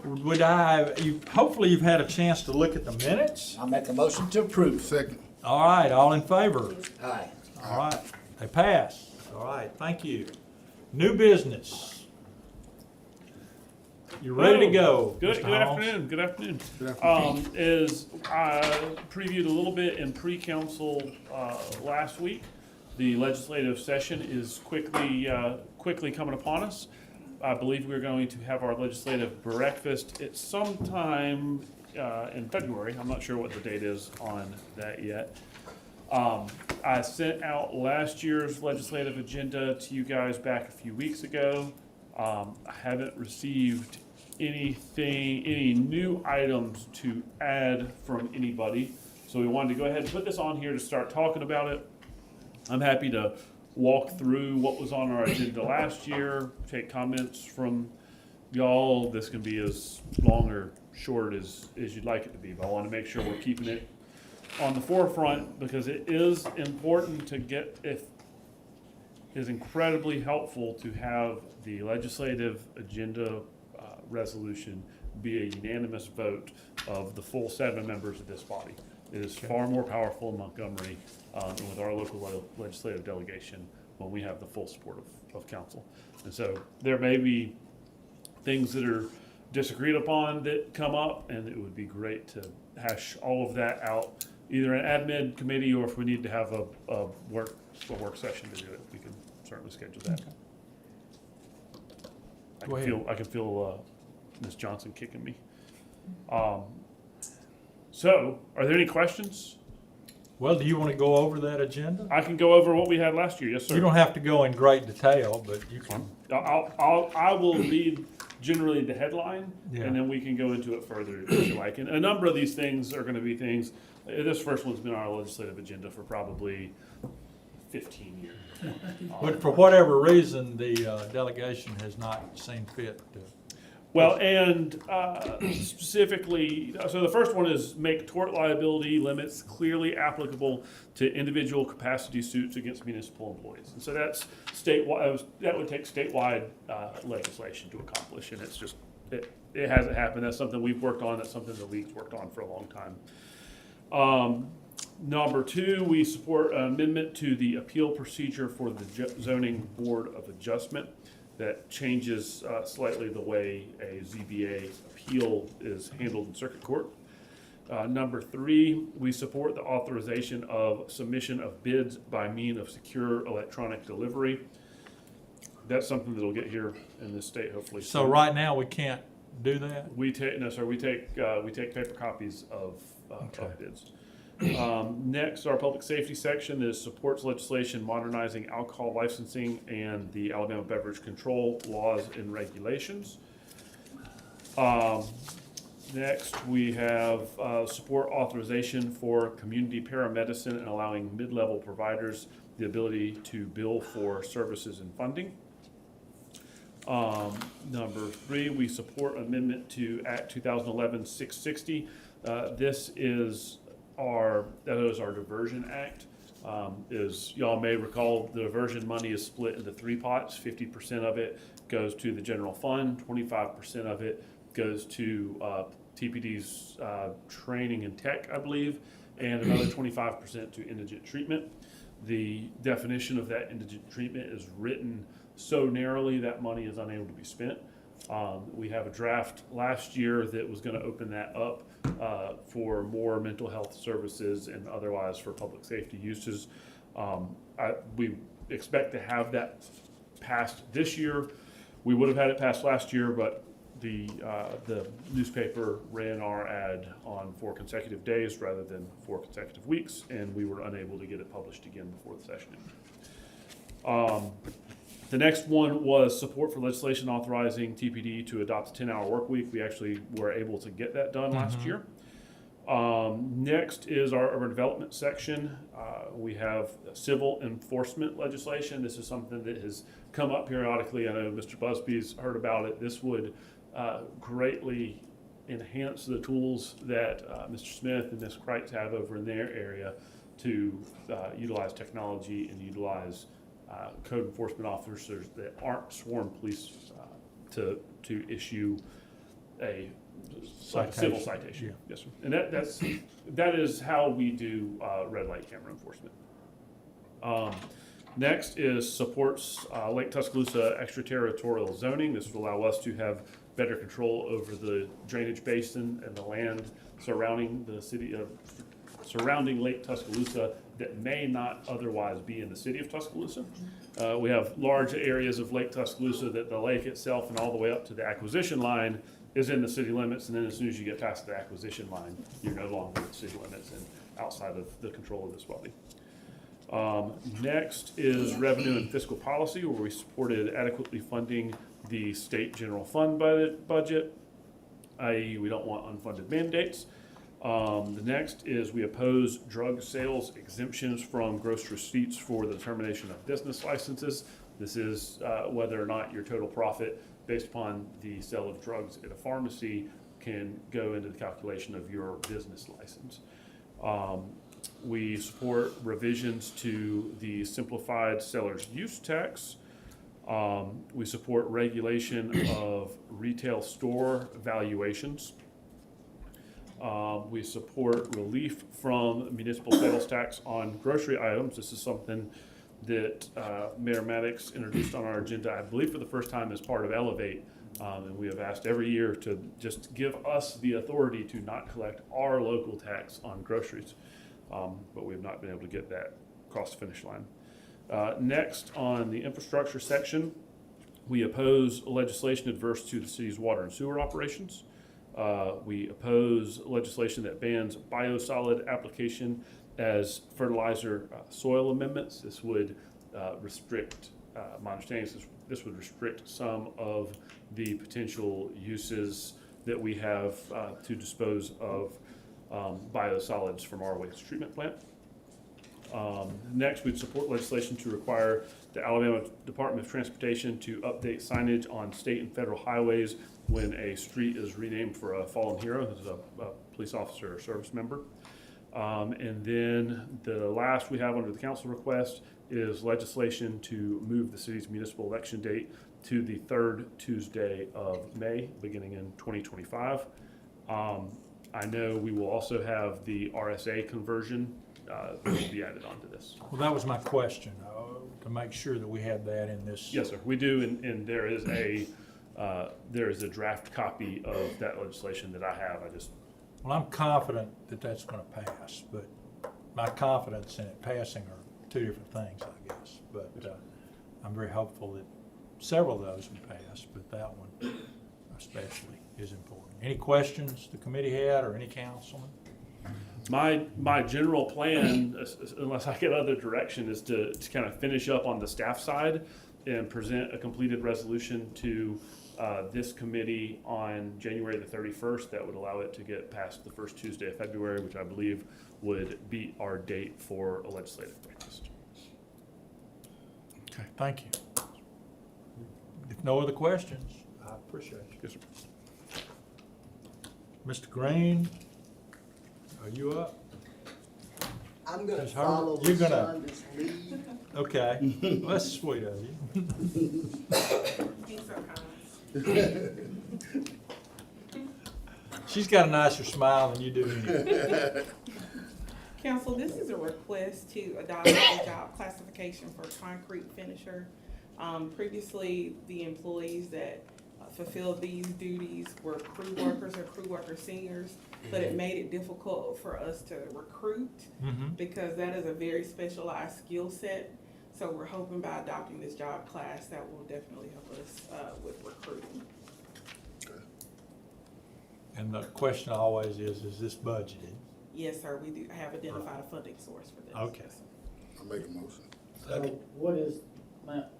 Hopefully you've had a chance to look at the minutes. I'll make a motion to approve. Second. All right, all in favor? Aye. All right, they pass. All right, thank you. New business. You ready to go? Good, Mr. good Holmes? afternoon, good afternoon. Good afternoon. As I previewed a little bit in pre-council last week, the legislative session is quickly coming upon us. I believe we're going to have our legislative breakfast at some time in February. I'm not sure what the date is on that yet. I sent out last year's legislative agenda to you guys back a few weeks ago. I haven't received any new items to add from anybody. So we wanted to go ahead and put this on here to start talking about it. I'm happy to walk through what was on our agenda last year, take comments from y'all. This can be as long or short as you'd like it to be, but I want to make sure we're keeping it on the forefront because it is important to get, it is incredibly helpful to have the legislative agenda resolution be a unanimous vote of the full 7 members of this body. It is far more powerful in Montgomery and with our local legislative delegation when we have the full support of council. And so there may be things that are disagreed upon that come up, and it would be great to hash all of that out, either in admin committee or if we need to have a work session to do it, we can certainly schedule that. I can feel Ms. Johnson kicking me. So, are there any questions? Well, do you want to go over that agenda? I can go over what we had last year. Yes, sir. You don't have to go in great detail, but you can. I will read generally the headline, Yeah. and then we can go into it further if you like. And a number of these things are going to be things. This first one's been on our legislative agenda for probably 15 years. But for whatever reason, the delegation has not seen fit to. Well, and specifically, so the first one is make tort liability limits clearly applicable to individual capacity suits against municipal employees. And so that's statewide. That would take statewide legislation to accomplish, and it's just it hasn't happened. That's something we've worked on. That's something the league's worked on for a long time. Number 2, we support an amendment to the appeal procedure for the zoning board of adjustment that changes slightly the way a ZBA appeal is handled in circuit court. Number 3, we support the authorization of submission of bids by means of secure electronic delivery. That's something that'll get here in this state hopefully So soon. right now, we can't do that? We take paper copies of bids. Next, our public safety section is supports legislation modernizing alcohol licensing and the Alabama beverage control laws and regulations. Next, we have support authorization for community paramedicine and allowing mid-level providers the ability to bill for services and funding. Number 3, we support amendment to Act 2011-660. This is our diversion act. As y'all may recall, the diversion money is split into 3 pots. 50% of it goes to the general fund, 25% of it goes to TPD's training and tech, I believe, and another 25% to indigent treatment. The definition of that indigent treatment is written so narrowly that money is unable to be spent. We have a draft last year that was going to open that up for more mental health services and otherwise for public safety uses. We expect to have that passed this year. We would have had it passed last year, but the newspaper ran our ad on 4 consecutive days rather than 4 consecutive weeks, and we were unable to get it published again before the session ended. The next one was support for legislation authorizing TPD to adopt a 10-hour work week. We actually were able to get that done last year. Next is our urban development section. We have civil enforcement legislation. This is something that has come up periodically. I know Mr. Busby's heard about it. This would greatly enhance the tools that Mr. Smith and Ms. Kreitz have over in their area to utilize technology and utilize code enforcement officers that aren't sworn police to issue a civil citation. Yeah. Yes, sir. And that is how we do red light camera enforcement. Next is supports Lake Tuscaloosa extraterritorial zoning. This will allow us to have better control over the drainage basin and the land surrounding the city of, surrounding Lake Tuscaloosa that may not otherwise be in the city of Tuscaloosa. We have large areas of Lake Tuscaloosa that the lake itself and all the way up to the acquisition line is in the city limits, and then as soon as you get past the acquisition line, you're no longer in the city limits and outside of the control of this body. Next is revenue and fiscal policy, where we supported adequately funding the state general fund budget, i.e. we don't want unfunded mandates. The next is we oppose drug sales exemptions from gross receipts for the determination of business licenses. This is whether or not your total profit based upon the sale of drugs at a pharmacy can go into the calculation of your business license. We support revisions to the simplified seller's use tax. We support regulation of retail store valuations. We support relief from municipal sales tax on grocery items. This is something that Mayor Maddox introduced on our agenda, I believe for the first time as part of Elevate. And we have asked every year to just give us the authority to not collect our local tax on groceries. But we have not been able to get that across the finish line. Next, on the infrastructure section, we oppose legislation adverse to the city's water and sewer operations. We oppose legislation that bans biosolid application as fertilizer soil amendments. This would restrict, my understanding is this would restrict some of the potential uses that we have to dispose of biosolids from our waste treatment plant. Next, we'd support legislation to require the Alabama Department of Transportation to update signage on state and federal highways when a street is renamed for a fallen hero, who's a police officer or service member. And then the last we have under the council request is legislation to move the city's municipal election date to the third Tuesday of May, beginning in 2025. I know we will also have the RSA conversion that will be added onto this. Well, that was my question, to make sure that we had that in this. Yes, sir, we do, and there is a draft copy of that legislation that I have. Well, I'm confident that that's going to pass, but my confidence in it passing are two different things, I guess. But I'm very hopeful that several of those will pass, but that one especially is important. Any questions the committee had or any councilman? My general plan, unless I get other direction, is to kind of finish up on the staff side and present a completed resolution to this committee on January the 31st that would allow it to get past the first Tuesday of February, which I believe would beat our date for a legislative breakfast. Okay, thank you. If no other questions, I appreciate you. Yes, sir. Mr. Green, are you up? I'm gonna Ms. follow Herbert, you're gonna- Shonda's lead. Okay, well, that's sweet of you. He's so kind. She's got a nicer smile than you do anyway. Council, this is a request to adopt a job classification for concrete finisher. Previously, the employees that fulfilled these duties were crew workers or crew worker seniors, but it made it difficult for us to recruit because that is a very specialized skill set. So we're hoping by adopting this job class that will definitely help us with recruiting. And the question always is this budgeted? Yes, sir, we do have identified a funding source for this. Okay. Yes, sir. I make a motion. So what is, Matt?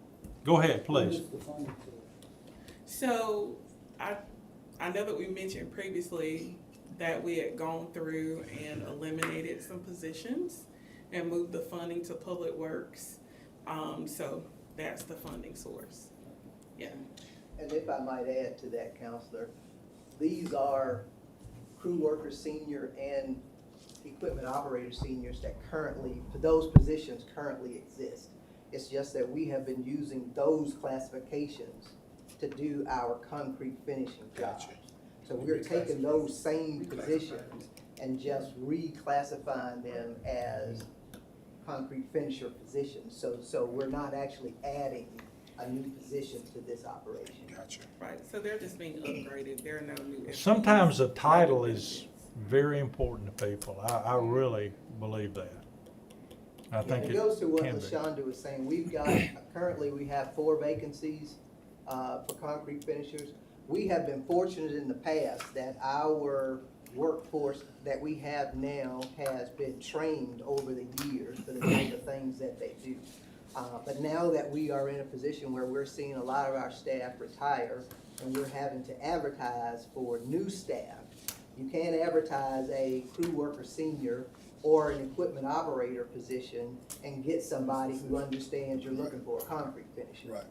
Go ahead, What please. is the funding source? So I know that we mentioned previously that we had gone through and eliminated some positions and moved the funding to Public Works. So that's the funding source. Yeah. And if I might add to that, Counselor, these are crew worker senior and equipment operator seniors that currently, for those positions currently exist. It's just that we have been using those classifications to do our concrete finishing jobs. Gotcha. So we're taking those same positions and just reclassifying them as concrete finisher positions. So we're not actually adding a new position to this operation. Gotcha. Right, so they're just being upgraded, there are no new. Sometimes the FTEs, title no new is benefits. very important to people. I really believe that. I think It it goes to what can be. LaShonda was saying. We've got, currently we have 4 vacancies for concrete finishers. We have been fortunate in the past that our workforce that we have now has been trained over the years for the type of things that they do. But now that we are in a position where we're seeing a lot of our staff retire and we're having to advertise for new staff, you can't advertise a crew worker senior or an equipment operator position and get somebody who understands you're looking for a concrete finisher. Right.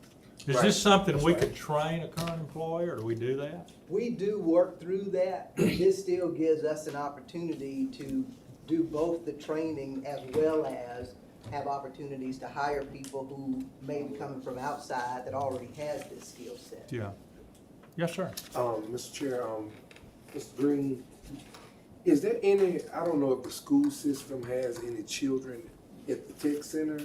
Is this something we could train a current employee, or do we do that? We do work through that, but this still gives us an opportunity to do both the training as well as have opportunities to hire people who may be coming from outside that already has this skill set. Yeah. Yes, sir. Mr. Chair, Mr. Green, is there any, I don't know if the school system has any children at the tech center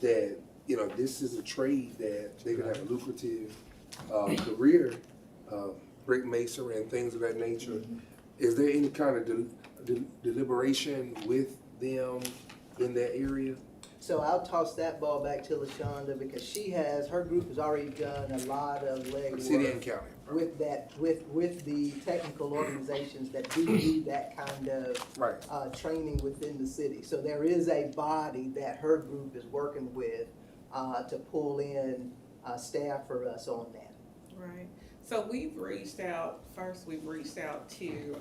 that, you know, this is a trade that they could have a lucrative career, brick masonry and things of that nature. Is there any kind of deliberation with them in that area? So I'll toss that ball back to LaShonda because her group has already done a lot of City and legwork county. with that, with the technical organizations that do that kind of Right. training within the city. So there is a body that her group is working with to pull in staff for us on that. Right, so we've reached out to,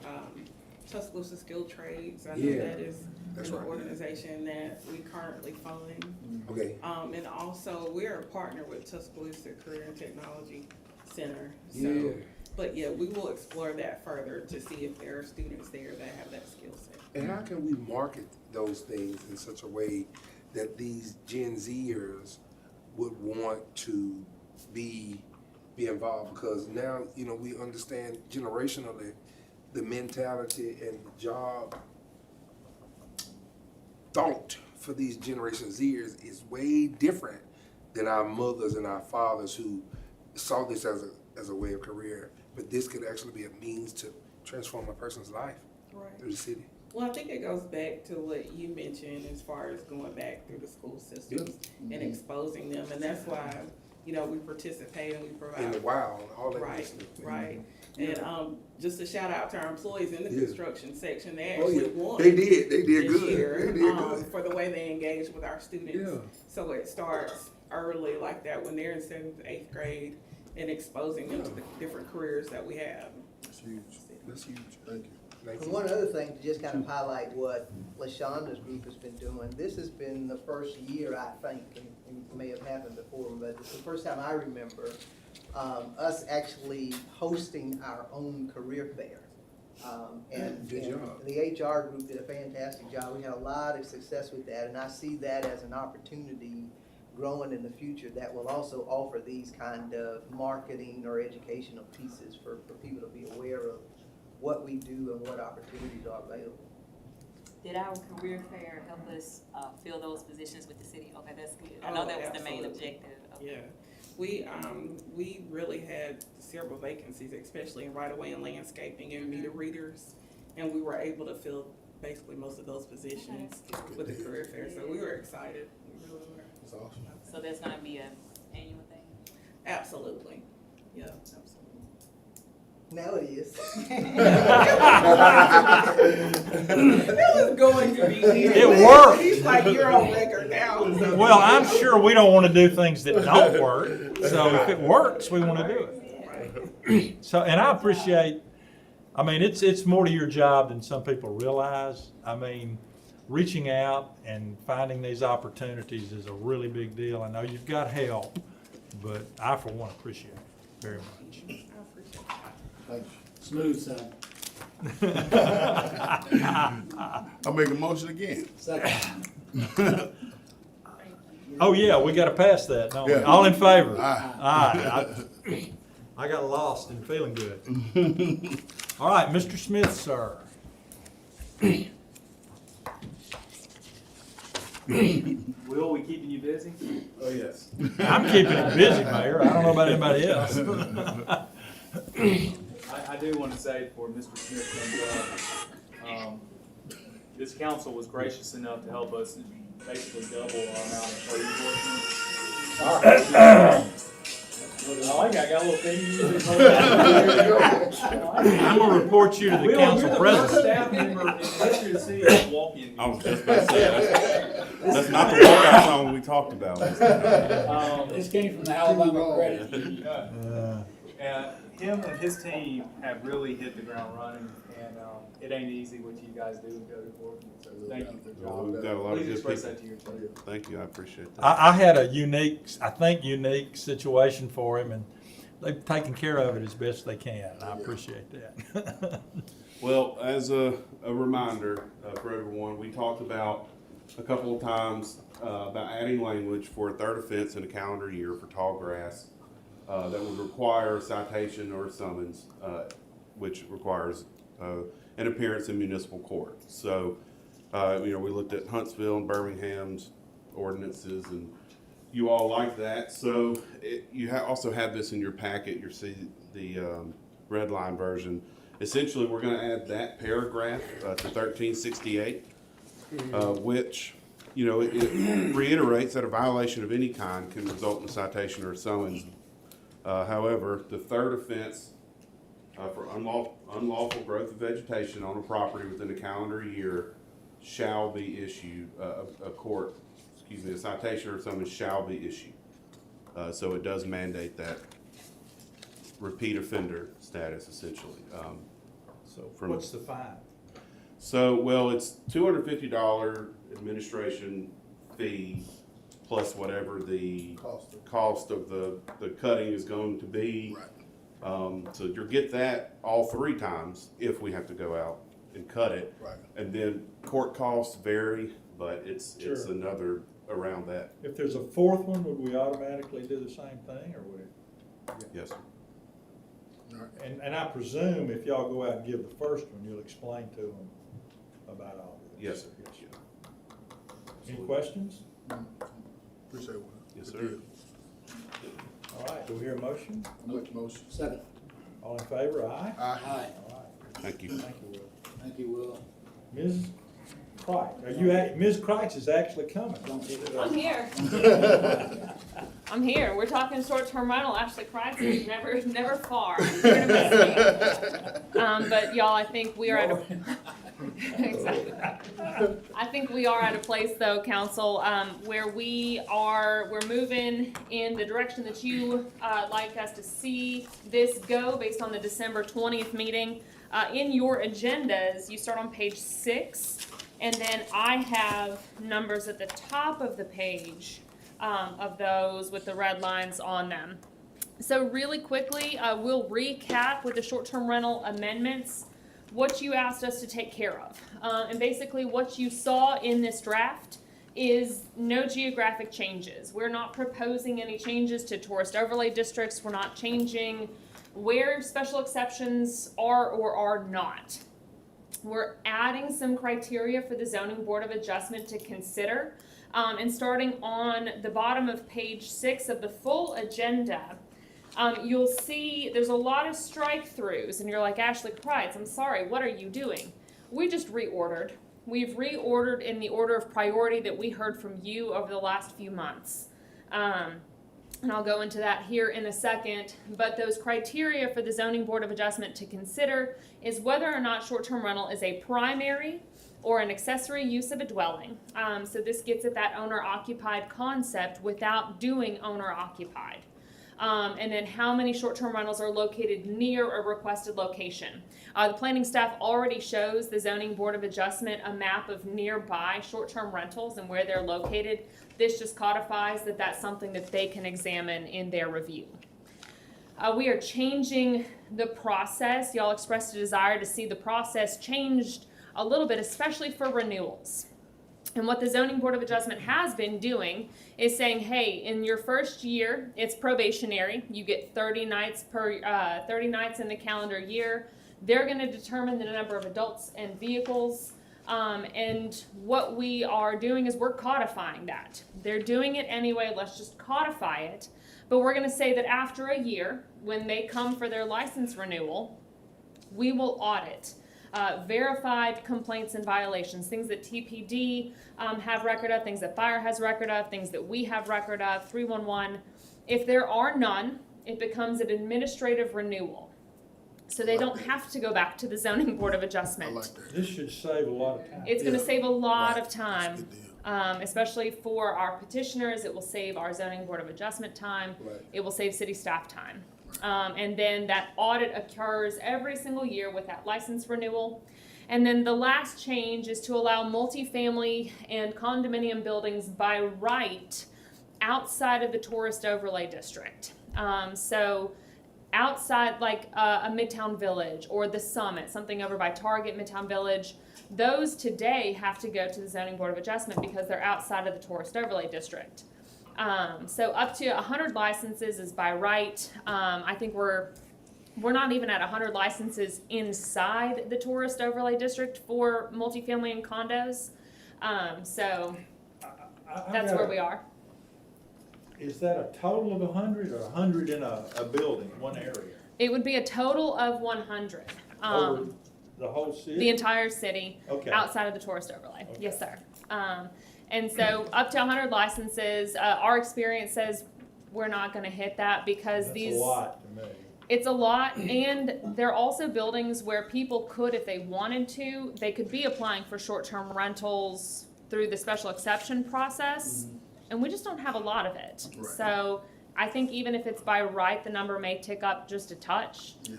Tuscaloosa Skilled Trades. I know Yeah, that is that's an right. organization that we currently fund. Okay. And also, we're a partner with Tuscaloosa Career and Technology Center. Yeah. So, but yeah, we will explore that further to see if there are students there that have that skill set. And how can we market those things in such a way that these Gen Zers would want to be involved? Because now, you know, we understand generationally the mentality and the job thought for these Generation Zers is way different than our mothers and our fathers who saw this as a way of career. But this could actually be a means to transform a person's life Right. through the city. Well, I think it goes back to what you mentioned as far as going back through the school systems and exposing them. And that's why, you know, we participate and we provide. In the wild, all that. Right, good stuff. right. And just a shout out to our employees in the Yeah. construction section, they Oh, actually yeah. won. They did this good. year, They did good. for the way they engage with our students. Yeah. So it starts early like that when they're in 7th, 8th grade and exposing them to the different careers that we have. That's huge. That's huge. Thank you. Thank And you. one other thing, to just kind of highlight what LaShonda's group has been doing, this has been the first year, I think, and it may have happened before, but it's the first time I remember us actually hosting our own career fair. Good job. The HR group did a fantastic job. We had a lot of success with that, and I see that as an opportunity growing in the future that will also offer these kind of marketing or educational pieces for people to be aware of what we do and what opportunities are available. Did our career fair help us fill those positions with the city? Okay, that's good. I know Oh, that was the main absolutely. objective. Okay. Yeah, we really had several vacancies, especially in right-of-way and landscaping and meter readers. And we were able to fill basically most of those positions with the career fair, so we were excited. We really were. That's awesome. So that's gonna be an annual thing? Absolutely, yeah, absolutely. Now it is. That was going to be here. It worked. He's like, you're on record now. So. Well, I'm sure we don't want to do things that don't work. So if it works, we want to do it. So, and I appreciate, I mean, it's more to your job than some people realize. I mean, reaching out and finding these opportunities is a really big deal. I know you've got help, but I, for one, appreciate it very much. I appreciate it. Thank you. Smooth, son. I'll make a motion again. Second. Oh, yeah, we got to pass that, don't we? Yeah. All in favor? Aye. Aye. I got lost in feeling good. All right, Mr. Smith, sir. Will, we keeping you busy? Oh, yes. I'm keeping it busy, Mayor. I don't know about anybody else. I do want to say before Mr. Smith comes up, this council was gracious enough to help us basically double our amount of tree enforcement. I like that, I got a little thing. I'm gonna report you to the Will, council you're the first president. staff member in the history of the city to walk in. I was just about to say, that's not the walkout song we talked about. This came from the Alabama Credit Union. Him and his team have really hit the ground running, and it ain't easy what you guys do in code enforcement, so thank you for the Well, job. we've got a lot of Please good express people. that to your team. Thank you, I appreciate that. I had a unique situation for him, and they've taken care of it as best they can. I appreciate that. Well, as a reminder for everyone, we talked about a couple of times about adding language for a third offense in a calendar year for tall grass that would require a citation or a summons, which requires an appearance in municipal court. So, we looked at Huntsville and Birmingham's ordinances, and you all like that. So you also have this in your packet. You see the red line version. Essentially, we're going to add that paragraph to 1368, which, it reiterates that a violation of any kind can result in a citation or a summons. However, the third offense for unlawful growth of vegetation on a property within a calendar year shall be issued, a citation or summons shall be issued. So it does mandate that repeat offender status, essentially. So what's the fine? So, well, it's $250 administration fee plus whatever the cost of the cutting is going to be. Right. So you'll get that all 3 times if we have to go out and cut it. Right. And then court costs vary, but it's Sure. another around that. If there's a fourth one, would we automatically do the same thing, or would it? Yes, sir. And I presume if y'all go out and give the first one, you'll explain to them about all of this. Yes, sir. Any questions? Appreciate it. Yes, sir. All right, do we hear a motion? Make the motion. Second. All in favor, aye? Aye. Aye. All right, Thank you. thank you, Will. Thank you, Will. Ms. Kreitz, Ms. Kreitz is actually coming. Don't hit it I'm up. here. I'm here. We're talking short-term rental. Ashley Kreitz is never far. I'm here to miss me. But y'all, I think we are at a exactly. I think we are at a place, though, council, where we're moving in the direction that you like us to see this go, based on the December 20th meeting. In your agendas, you start on page 6. And then I have numbers at the top of the page of those with the red lines on them. So really quickly, we'll recap with the short-term rental amendments what you asked us to take care of. And basically what you saw in this draft is no geographic changes. We're not proposing any changes to tourist overlay districts. We're not changing where special exceptions are or are not. We're adding some criteria for the Zoning Board of Adjustment to consider. And starting on the bottom of page 6 of the full agenda, you'll see there's a lot of strike-throughs. And you're like, Ashley Kreitz, I'm sorry, what are you doing? We just reordered. We've reordered in the order of priority that we heard from you over the last few months. And I'll go into that here in a second, but those criteria for the Zoning Board of Adjustment to consider is whether or not short-term rental is a primary or an accessory use of a dwelling. So this gets at that owner-occupied concept without doing owner-occupied. And then how many short-term rentals are located near a requested location. The planning staff already shows the Zoning Board of Adjustment a map of nearby short-term rentals and where they're located. This just codifies that that's something that they can examine in their review. We are changing the process. Y'all expressed a desire to see the process changed a little bit, especially for renewals. And what the Zoning Board of Adjustment has been doing is saying, hey, in your first year, it's probationary. You get 30 nights in the calendar year. They're going to determine the number of adults and vehicles. And what we are doing is we're codifying that. They're doing it anyway. Let's just codify it. But we're going to say that after a year, when they come for their license renewal, we will audit. Verified complaints and violations, things that TPD have record of, things that fire has record of, things that we have record of, 311. If there are none, it becomes an administrative renewal. So they don't have to go back to the Zoning Board of Adjustment. I like that. This should save a lot of time. It's going to Yeah. save a lot Right. of time, That's a good deal. especially for our petitioners. It will save our Zoning Board of Adjustment time. Right. It will save city staff time. And then that audit occurs every single year with that license renewal. And then the last change is to allow multifamily and condominium buildings by right outside of the tourist overlay district. So outside, like a Midtown Village or the Summit, something over by Target, Midtown Village, those today have to go to the Zoning Board of Adjustment because they're outside of the tourist overlay district. So up to 100 licenses is by right. I think we're not even at 100 licenses inside the tourist overlay district for multifamily and condos. So that's where we are. Is that a total of 100 or 100 in a building, one area? It would be a total of 100. Over the whole city? The entire city, Okay. outside of the tourist overlay. Okay. Yes, sir. And so up to 100 licenses, our experience says we're not going to hit that because That's these. a lot to me. It's a lot, and they're also buildings where people could, if they wanted to, they could be applying for short-term rentals through the special exception process, and we just don't have a lot of it. Right. So I think even if it's by right, the number may tick up just a touch. Yeah.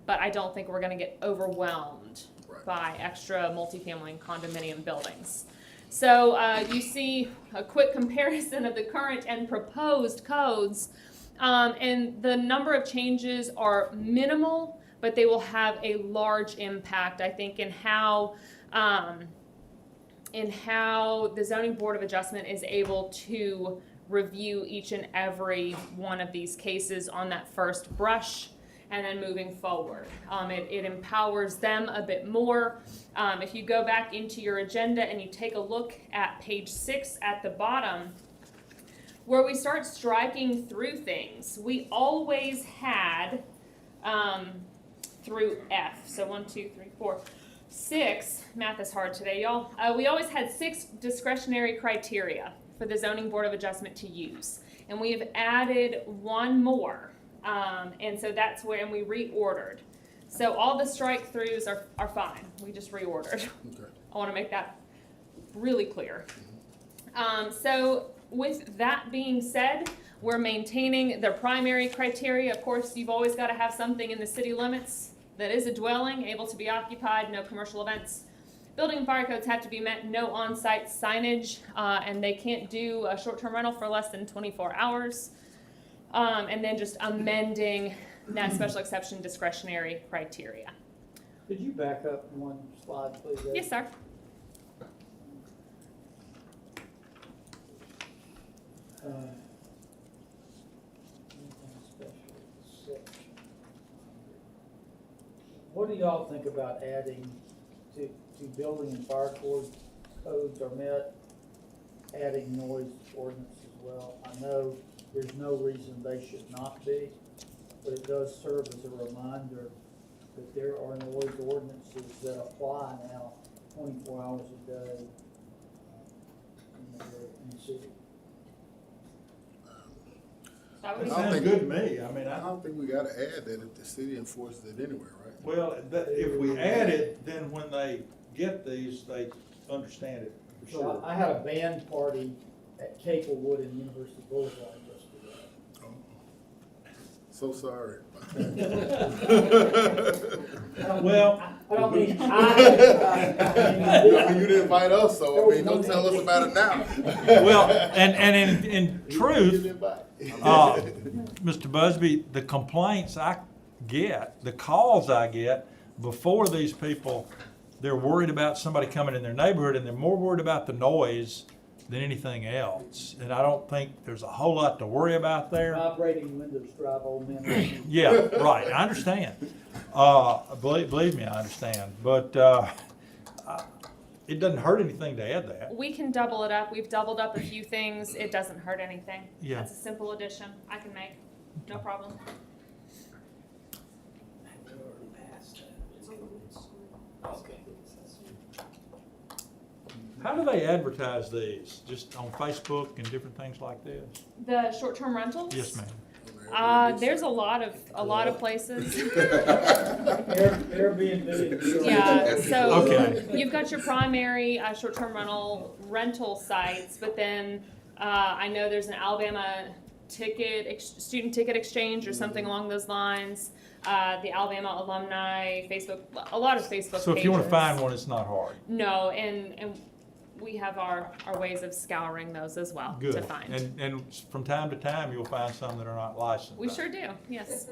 But I don't think we're gonna get overwhelmed Right. by extra multifamily and condominium buildings. So you see a quick comparison of the current and proposed codes. And the number of changes are minimal, but they will have a large impact, I think, in how the Zoning Board of Adjustment is able to review each and every one of these cases on that first brush and then moving forward. It empowers them a bit more. If you go back into your agenda and you take a look at page 6 at the bottom, where we start striking through things, we always had through F. So 1, 2, 3, 4, 6. Math is hard today, y'all. We always had 6 discretionary criteria for the Zoning Board of Adjustment to use, and we have added one more. And so that's when we reordered. So all the strike throughs are fine. We just reordered. Okay. I want to make that really clear. So with that being said, we're maintaining the primary criteria. Of course, you've always got to have something in the city limits that is a dwelling, able to be occupied, no commercial events. Building and fire codes have to be met, no on-site signage, and they can't do a short-term rental for less than 24 hours. And then just amending that special exception discretionary criteria. Could you back up one slide, please? Ed? Yes, sir. What do y'all think about adding to building and fire codes are met, adding noise ordinance as well? I know there's no reason they should not be, but it does serve as a reminder that there are noise ordinances that apply now 24 hours a day in the city. That would That be I don't sounds think- good to me. I mean, I don't think we gotta add that if the city enforces it anyway, right? well, if we add it, then when they get these, they understand it for So sure. I had a band party at Caplewood and University Boulevard yesterday. So sorry. Well, I don't mean I mean, you didn't invite us, so I mean, don't tell us about it now. well, and in You truth, didn't invite. Mr. Busby, the complaints I get, the calls I get before these people they're worried about somebody coming in their neighborhood, and they're more worried about the noise than anything else. And I don't think there's a whole lot to worry about there. Operating windows drive old men. Yeah, right, I understand. Believe me, I understand. But it doesn't hurt anything to add that. We can double it up. We've doubled up a few things. It doesn't hurt anything. Yeah. That's a simple addition I can make. No problem. How do they advertise these? Just on Facebook and different things like this? The short-term rentals? Yes, ma'am. There's a lot of places. Airbnb. Yeah, so Okay. you've got your primary short-term rental sites, but then I know there's an Alabama student ticket exchange or something along those lines. The Alabama alumni Facebook, a lot of Facebook So if you want to pages. find one, it's not hard. No, and we have our ways of scouring those as well to Good. find. And from time to time, you'll find some that are not licensed. We sure do, yes.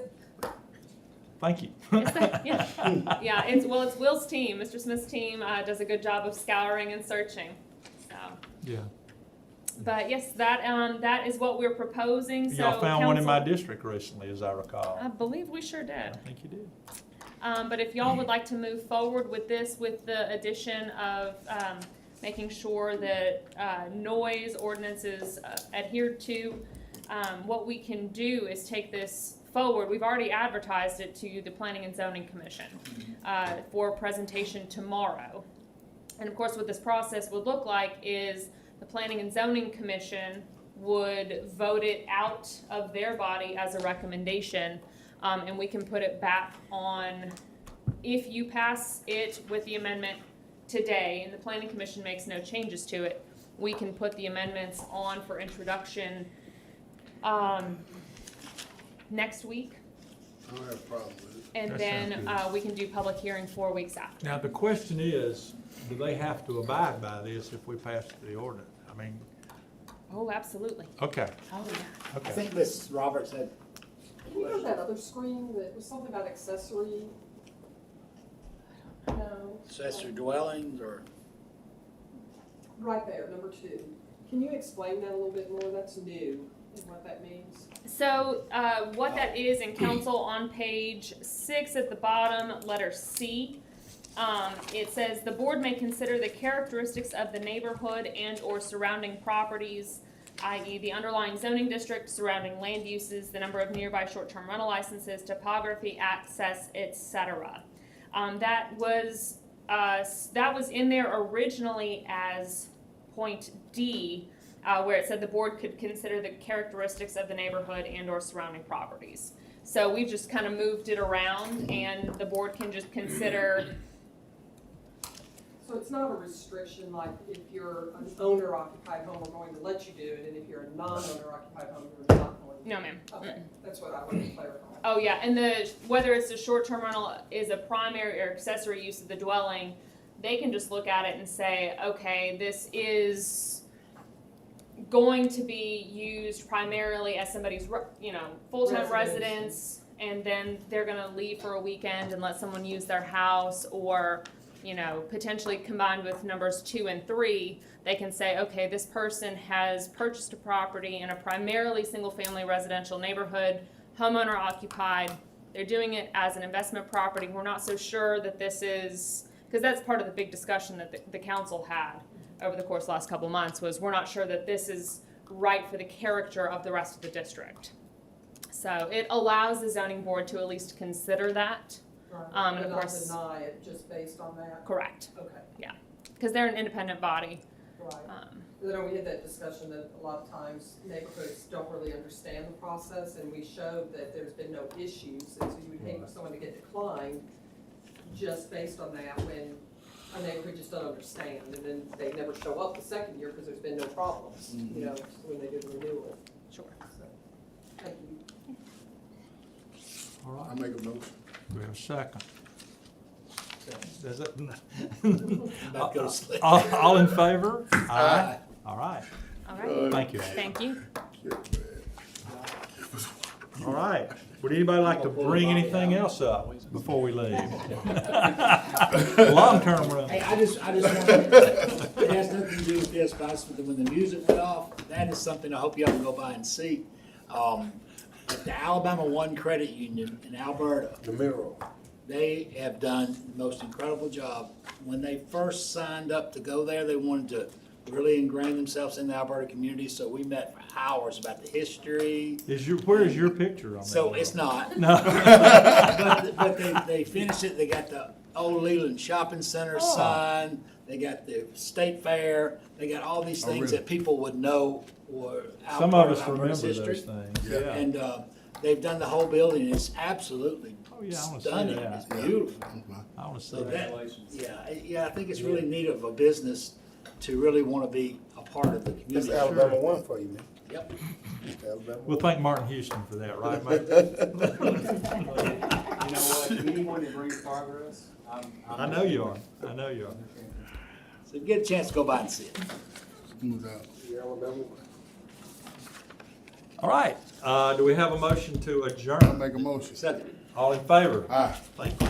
Thank you. Yeah, it's Will's team, Mr. Smith's team does a good job of scouring and searching, so. Yeah. But yes, that is what we're proposing, so. Y'all found one in my council- district recently, as I recall. I believe we sure I did. think you did. But if y'all would like to move forward with this, with the addition of, making sure that, noise ordinances adhered to, what we can do is take this forward. We've already advertised it to the Planning and Zoning Commission, for presentation tomorrow. And of course, what this process would look like is the Planning and Zoning Commission would vote it out of their body as a recommendation, and we can put it back on, if you pass it with the amendment today, and the Planning Commission makes no changes to it, we can put the amendments on for introduction, next week, I don't have a problem with it. and That then, sounds we can do public hearing 4 weeks after. Now, the question is, do they have to abide by this if we pass the ordinance? I mean, Oh, absolutely. okay, Oh, yeah. I okay. think Mrs. Roberts had. Can you go to that other screen that was something about accessory? No. Accessory dwellings or? Right there, number 2. Can you explain that a little bit more? That's new and what that means. So, what that is in council on page 6 at the bottom, letter C, it says, "The board may consider the characteristics of the neighborhood and/or surrounding properties, i.e. the underlying zoning district, surrounding land uses, the number of nearby short-term rental licenses, topography, access, etc." That was in there originally as point D, where it said the board could consider the characteristics of the neighborhood and/or surrounding properties. So we've just kind of moved it around, and the board can just consider. So it's not a restriction, like if you're an owner-occupied home, we're going to let you do it, and if you're a non-owner-occupied home, you're not going to. No, ma'am. Okay, that's what I wanted to clarify. Oh, yeah, and whether it's a short-term rental is a primary or accessory use of the dwelling, they can just look at it and say, okay, this is going to be used primarily as somebody's, full-time residence, and then they're gonna leave for a weekend and let someone use their house, or, potentially combined with numbers 2 and 3, they can say, okay, this person has purchased a property in a primarily single-family residential neighborhood, homeowner occupied, they're doing it as an investment property, we're not so sure that this is, because that's part of the big discussion that the council had over the course of the last couple of months, was we're not sure that this is right for the character of the rest of the district. So it allows the zoning board to at least consider that. Right. And And of not course- deny it just based on that? Correct, Okay, because they're an independent body. right. Then we had that discussion that a lot of times neighborhoods don't really understand the process, and we showed that there's been no issues, and so you would hate for someone to get declined just based on that when a neighborhood just don't understand, and then they never show up the second year because there's been no problems, when they do the renewal. Sure. So, thank you. All I right, make a motion. we have a second. Does it? That goes slick. All in favor? Aye. All right, All right, thank you. Ed. thank you. All right, Would anybody like to bring anything else up before we leave? Long-term run. Hey, I just wanted, it has nothing to do with this, but I just, when the music went off, that is something I hope y'all can go by and see. At the Alabama One Credit Union in Alberta, The mineral. they have done the most incredible job. When they first signed up to go there, they wanted to really ingrain themselves in the Alberta community, so we met for hours about the history. Where is your picture on that? So it's not. No. But they finished it, they got the old Leland Shopping Center sign, they got the State Fair, they got all these things really? that people would know were out Some part of us Alberta's remember those history. things, yeah. And, they've done the whole building, and it's absolutely Oh, yeah, I wanna see stunning, that. it's beautiful. I wanna see So that. Congratulations. Yeah, I think it's really neat of a business to really wanna be a part of the That's community. Alabama One for you, man. Yep. Alabama. We'll thank Martin Houston for that, right, mate? You know what, anyone that brings progress, I know you are, I know you are. So if you get a chance to go by and see it. Smooth out. Yeah, Alabama One. All right, do we have a motion to I'll adjourn? make a motion. Second. All in favor? Aye. Thank you.